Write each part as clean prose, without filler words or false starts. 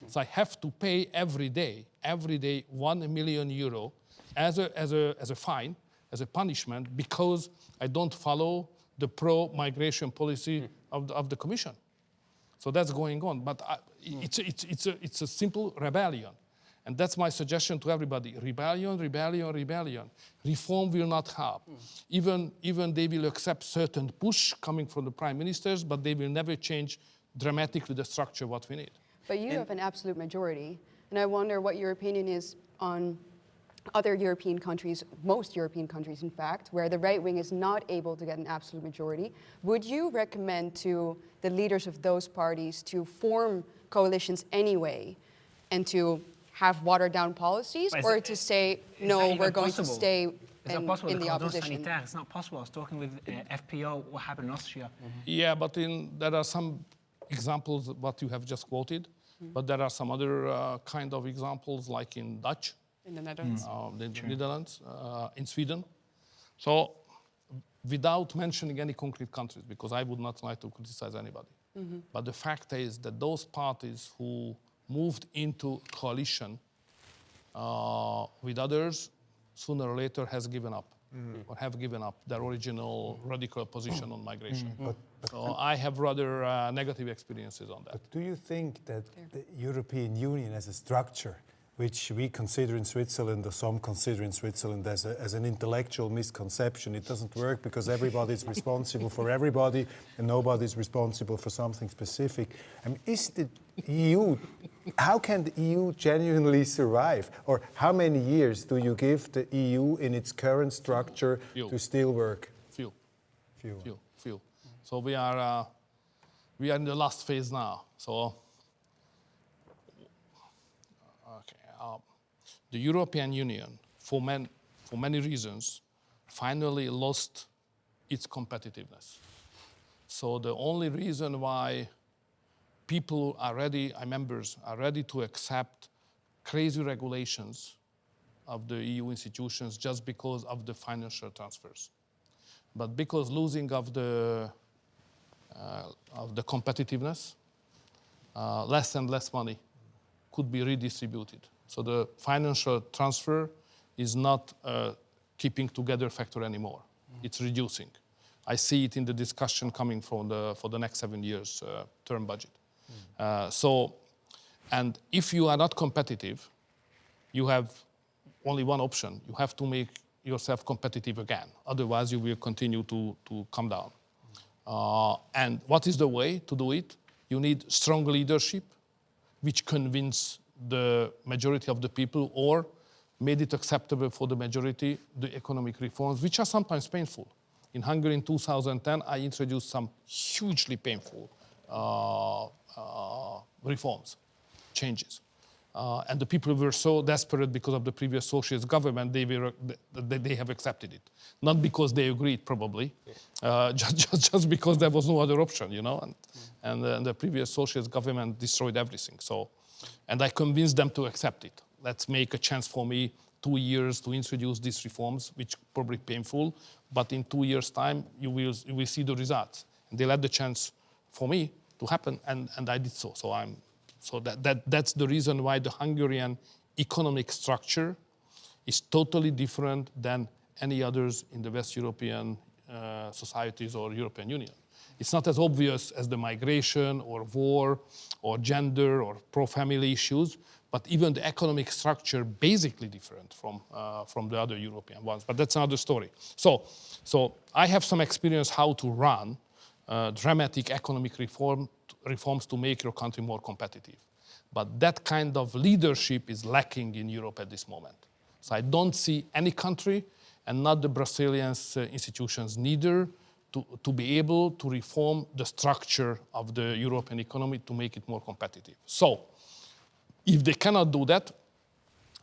So I have to pay every day, 1 million euro as a fine, as a punishment, because I don't follow the pro-migration policy of the Commission. So that's going on, but it's a simple rebellion. And that's my suggestion to everybody. Rebellion, rebellion, rebellion. Reform will not help. Even they will accept certain push coming from the prime ministers, but they will never change dramatically the structure what we need. But you have an absolute majority. And I wonder what your opinion is on other European countries, most European countries in fact, where the right wing is not able to get an absolute majority. Would you recommend to the leaders of those parties to form coalitions anyway and to have watered down policies, or to say, no, we're going to stay in the opposition? It's not possible. I was talking with FPO, what happened in Austria. Yeah, but there are some examples what you have just quoted, but there are some other kind of examples, like in Dutch, in the Netherlands, Netherlands, in Sweden. So without mentioning any concrete countries, because I would not like to criticize anybody, but the fact is that those parties who moved into coalition with others, sooner or later has given up, or have given up their original radical position on migration. So I have rather negative experiences on that. But do you think that the European Union as a structure, which we consider in Switzerland, or some consider in Switzerland as an intellectual misconception, it doesn't work because everybody's responsible for everybody and nobody's responsible for something specific. I mean, is the EU, how can the EU genuinely survive? Or how many years do you give the EU in its current structure to still work? Few. So we are in the last phase now. So the European Union, for many reasons, finally lost its competitiveness. So the only reason why people are ready, members are ready to accept crazy regulations of the EU institutions just because of the financial transfers. But because losing of the competitiveness, less and less money could be redistributed. So the financial transfer is not a keeping together factor anymore. It's reducing. I see it in the discussion coming from for the next 7 years term budget. And if you are not competitive, you have only one option. You have to make yourself competitive again. Otherwise, you will continue to come down. And what is the way to do it? You need strong leadership, which convince the majority of the people, or made it acceptable for the majority, the economic reforms, which are sometimes painful. In Hungary in 2010, I introduced some hugely painful reforms, changes. And the people were so desperate because of the previous socialist government, they have accepted it. Not because they agreed, probably, just because there was no other option, you know. And the previous socialist government destroyed everything. So, and I convinced them to accept it. Let's make a chance for me 2 years to introduce these reforms, which probably painful, but in 2 years' time, you will see the results. And they let the chance for me to happen, and I did so. So that's the reason why the Hungarian economic structure is totally different than any others in the West European societies or European Union. It's not as obvious as the migration or war or gender or pro-family issues, but even the economic structure basically different from the other European ones. But that's another story. So I have some experience how to run dramatic economic reforms to make your country more competitive. But that kind of leadership is lacking in Europe at this moment. So I don't see any country, and not the Brazilian institutions neither, to be able to reform the structure of the European economy to make it more competitive. So if they cannot do that,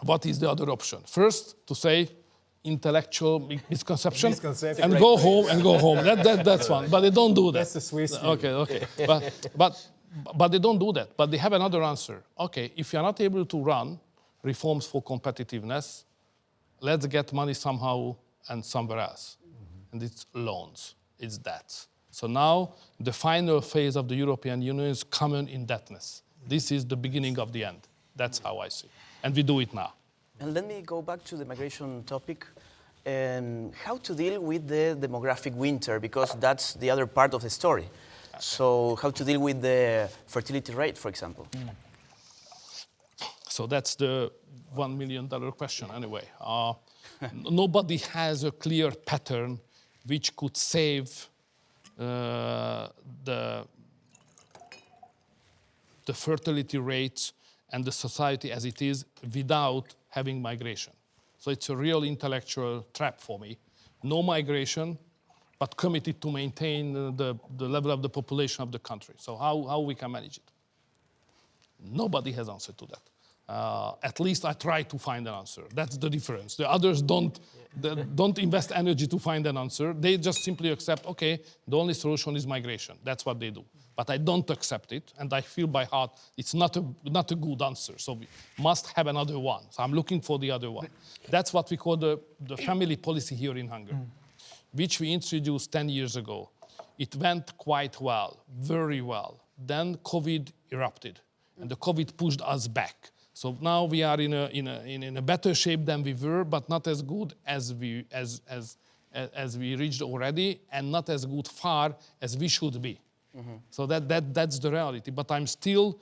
what is the other option? First, to say intellectual misconception and go home. That's one. But they don't do that. That's the Swiss view. Okay. But they don't do that. But they have another answer. Okay, if you are not able to run reforms for competitiveness, let's get money somehow and somewhere else. And it's loans. It's debts. So now the final phase of the European Union is common indebtedness. This is the beginning of the end. That's how I see it. And we do it now. And let me go back to the migration topic and how to deal with the demographic winter, because that's the other part of the story. Okay. So how to deal with the fertility rate, for example? So that's the $1 million question anyway. Nobody has a clear pattern which could save the fertility rates and the society as it is without having migration. So it's a real intellectual trap for me. No migration, but committed to maintain the level of the population of the country. So how we can manage it? Nobody has answer to that. At least I try to find an answer. That's the difference. The others don't invest energy to find an answer. They just simply accept, okay, the only solution is migration. That's what they do. But I don't accept it, and I feel by heart it's not a good answer. So we must have another one. So I'm looking for the other one. That's what we call the family policy here in Hungary, which we introduced 10 years ago. It went quite well, very well. Then COVID erupted, and the COVID pushed us back. So now we are in a better shape than we were, but not as good as we reached already, and not as good far as we should be. So that's the reality. But I'm still,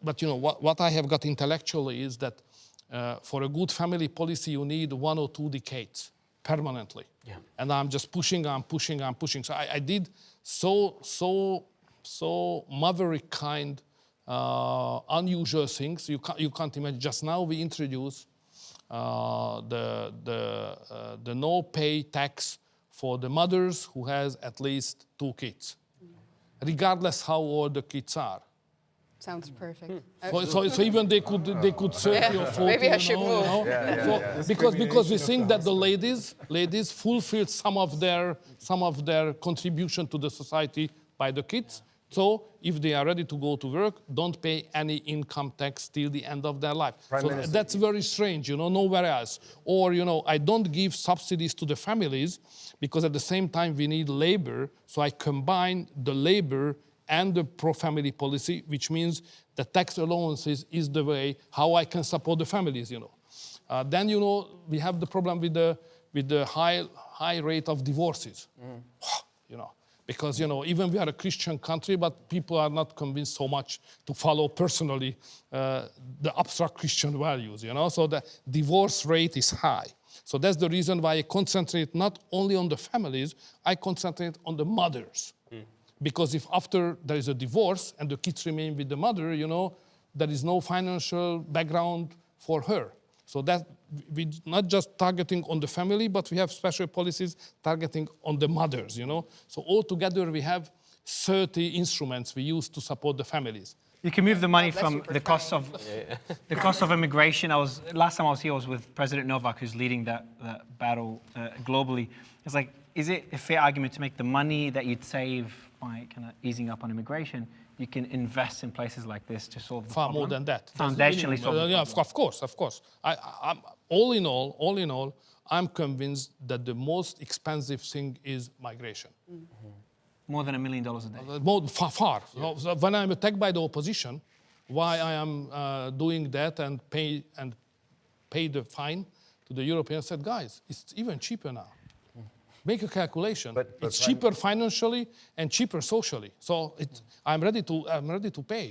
but you know what I have got intellectually is that for a good family policy you need 1 or 2 decades permanently. Yeah. And I'm just pushing. So I did so maverick kind. Unusual things you can't imagine. Just now we introduced the no pay tax for the mothers who has at least 2 kids, regardless how old the kids are. Sounds perfect. So even they could 30 or 40. Maybe I should move. Because we think that the ladies fulfilled some of their contribution to the society by the kids. So if they are ready to go to work, don't pay any income tax till the end of their life. So that's very strange, nowhere else. Or, I don't give subsidies to the families because at the same time we need labor. So I combine the labor and the pro-family policy, which means the tax allowances is the way how I can support the families, Then, we have the problem with the high rate of divorces, Because, even we are a Christian country, but people are not convinced so much to follow personally the abstract Christian values, So the divorce rate is high. So that's the reason why I concentrate not only on the families, I concentrate on the mothers. Because if after there is a divorce and the kids remain with the mother, there is no financial background for her. So that we're not just targeting on the family, but we have special policies targeting on the mothers, So altogether we have 30 instruments we use to support the families. You can move the money from the cost of immigration. Last time I was here, I was with President Novak, who's leading that battle globally. It's like, is it a fair argument to make the money that you'd save by kind of easing up on immigration, you can invest in places like this to solve the problem? Far more than that. Foundationally solve the problem. Yeah, of course. I'm, all in all, I'm convinced that the most expensive thing is migration. More than $1 million a day. More, far. Yeah. So when I'm attacked by the opposition, why I am doing that and pay the fine to the Europeans, said, guys, it's even cheaper now. Make a calculation. But it's cheaper financially and cheaper socially. So I'm ready to pay.